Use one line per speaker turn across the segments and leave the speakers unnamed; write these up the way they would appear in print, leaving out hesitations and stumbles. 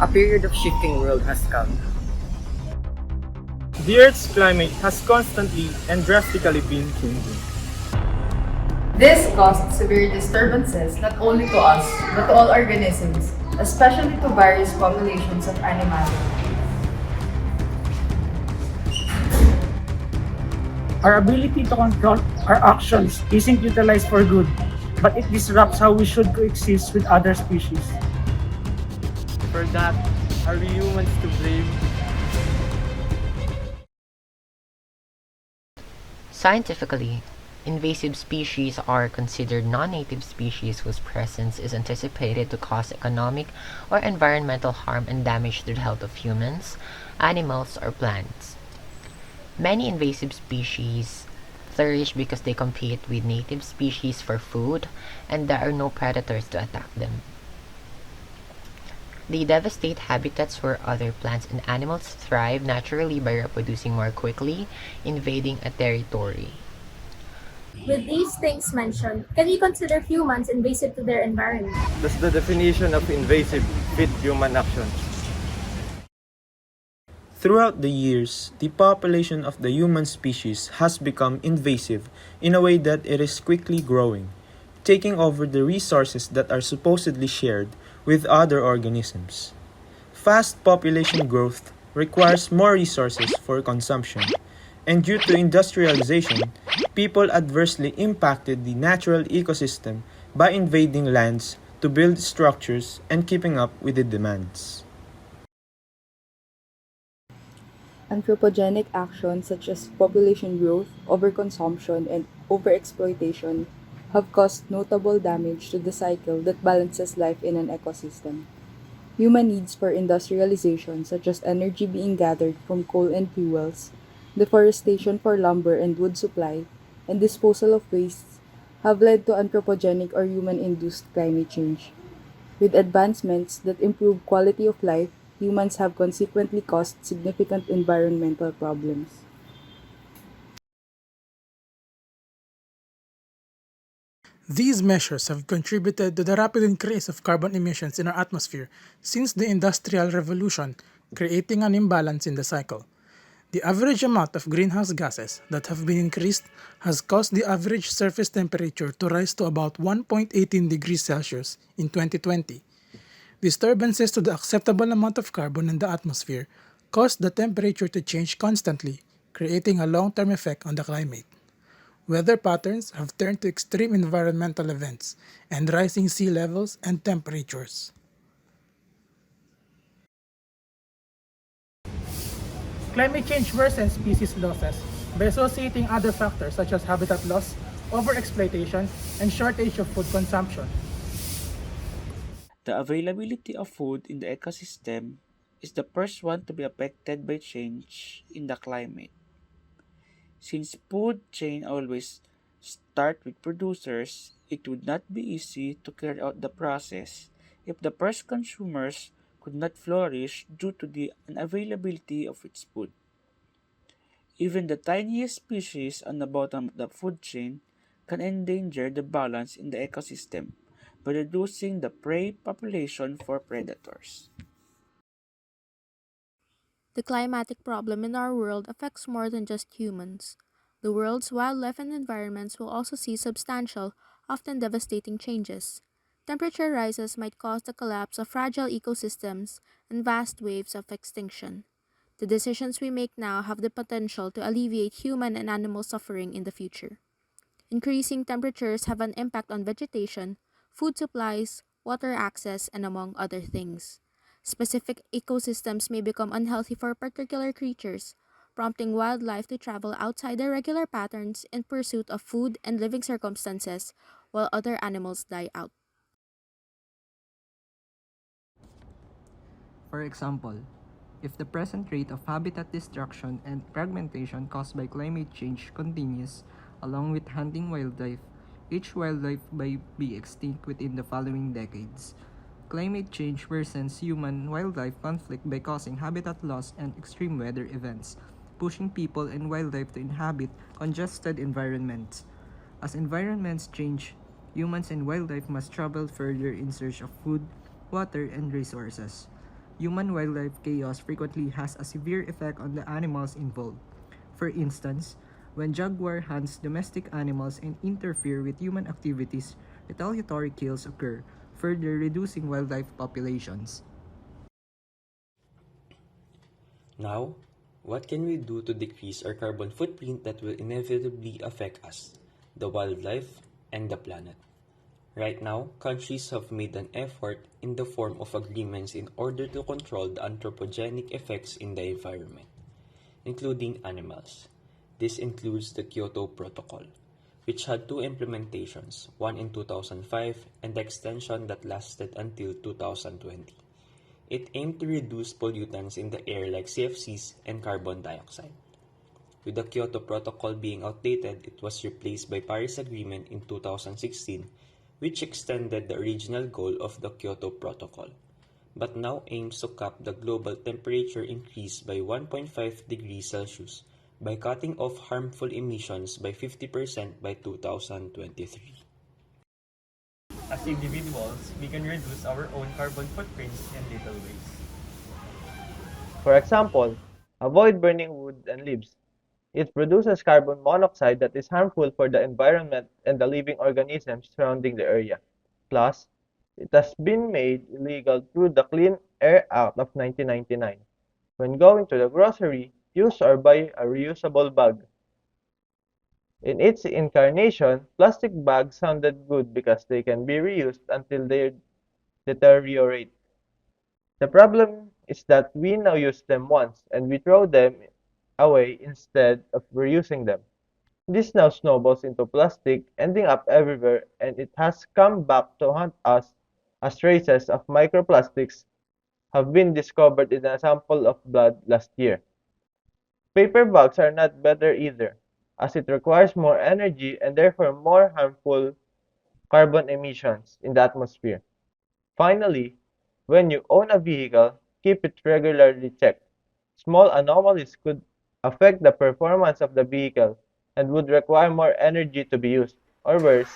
a period of shifting world has come.
The Earth's climate has constantly and drastically been changing.
This caused severe disturbances not only to us, but to all organisms, especially to various populations of Animalia.
Our ability to control our actions isn't utilized for good, but it disrupts how we should coexist with other species.
For that, are we humans to blame?
Scientifically, invasive species are considered non-native species whose presence is anticipated to cause economic or environmental harm and damage to the health of humans, animals, or plants. Many invasive species flourish because they compete with native species for food and there are no predators to attack them. They devastate habitats where other plants and animals thrive naturally by reproducing more quickly, invading a territory.
With these things mentioned, can we consider humans invasive to their environment?
Does the definition of invasive fit human actions?
Throughout the years, the population of the human species has become invasive in a way that it is quickly growing, taking over the resources that are supposedly shared with other organisms. Fast population growth requires more resources for consumption, and due to industrialization, people adversely impacted the natural ecosystem by invading lands to build structures and keeping up with the demands.
Anthropogenic actions such as population growth, overconsumption, and overexploitation have caused notable damage to the cycle that balances life in an ecosystem. Human needs for industrialization, such as energy being gathered from coal and fuels, deforestation for lumber and wood supply, and disposal of wastes, have led to anthropogenic or human-induced climate change. With advancements that improve quality of life, humans have consequently caused significant environmental problems.
These measures have contributed to the rapid increase of carbon emissions in our atmosphere since the Industrial Revolution, creating an imbalance in the cycle. The average amount of greenhouse gases that have been increased has caused the average surface temperature to rise to about 1.18 degrees Celsius in 2020. Disturbances to the acceptable amount of carbon in the atmosphere cause the temperature to change constantly, creating a long-term effect on the climate. Weather patterns have turned to extreme environmental events and rising sea levels and temperatures. Climate change worsens species losses by associating other factors such as habitat loss, overexploitation, and shortage of food consumption.
The availability of food in the ecosystem is the first one to be affected by change in the climate. Since food chain always start with producers, it would not be easy to carry out the process if the first consumers could not flourish due to the unavailability of its food. Even the tiniest species on the bottom of the food chain can endanger the balance in the ecosystem by reducing the prey population for predators.
The climatic problem in our world affects more than just humans. The world's wildlife and environments will also see substantial, often devastating changes. Temperature rises might cause the collapse of fragile ecosystems and vast waves of extinction. The decisions we make now have the potential to alleviate human and animal suffering in the future. Increasing temperatures have an impact on vegetation, food supplies, water access, and among other things. Specific ecosystems may become unhealthy for particular creatures, prompting wildlife to travel outside their regular patterns in pursuit of food and living circumstances, while other animals die out.
For example, if the present rate of habitat destruction and fragmentation caused by climate change continues, along with hunting wildlife, each wildlife may be extinct within the following decades. Climate change worsens human-wildlife conflict by causing habitat loss and extreme weather events, pushing people and wildlife to inhabit congested environments. As environments change, humans and wildlife must travel further in search of food, water, and resources. Human-wildlife chaos frequently has a severe effect on the animals involved. For instance, when jaguar hunts domestic animals and interfere with human activities, retaliatory kills occur, further reducing wildlife populations.
Now, what can we do to decrease our carbon footprint that will inevitably affect us, the wildlife, and the planet? Right now, countries have made an effort in the form of agreements in order to control the anthropogenic effects in the environment, including animals. This includes the Kyoto Protocol, which had two implementations, one in 2005 and the extension that lasted until 2020. It aimed to reduce pollutants in the air like CFCs and carbon dioxide. With the Kyoto Protocol being outdated, it was replaced by Paris Agreement in 2016, which extended the original goal of the Kyoto Protocol, but now aims to cap the global temperature increase by 1.5 degrees Celsius by cutting off harmful emissions by 50% by 2023.
As individuals, we can reduce our own carbon footprints in little ways.
For example, avoid burning wood and leaves. It produces carbon monoxide that is harmful for the environment and the living organisms surrounding the area. Plus, it has been made illegal through the Clean Air Act of 1999. When going to the grocery, use or buy a reusable bag. In its incarnation, plastic bags sounded good because they can be reused until they deteriorate. The problem is that we now use them once and we throw them away instead of reusing them. This now snowballs into plastic, ending up everywhere, and it has come back to haunt us as traces of microplastics have been discovered in a sample of blood last year. Paper bags are not better either, as it requires more energy and therefore more harmful carbon emissions in the atmosphere. Finally, when you own a vehicle, keep it regularly checked. Small anomalies could affect the performance of the vehicle and would require more energy to be used, or worse,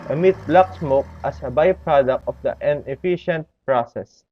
emit black smoke as a byproduct of the inefficient process.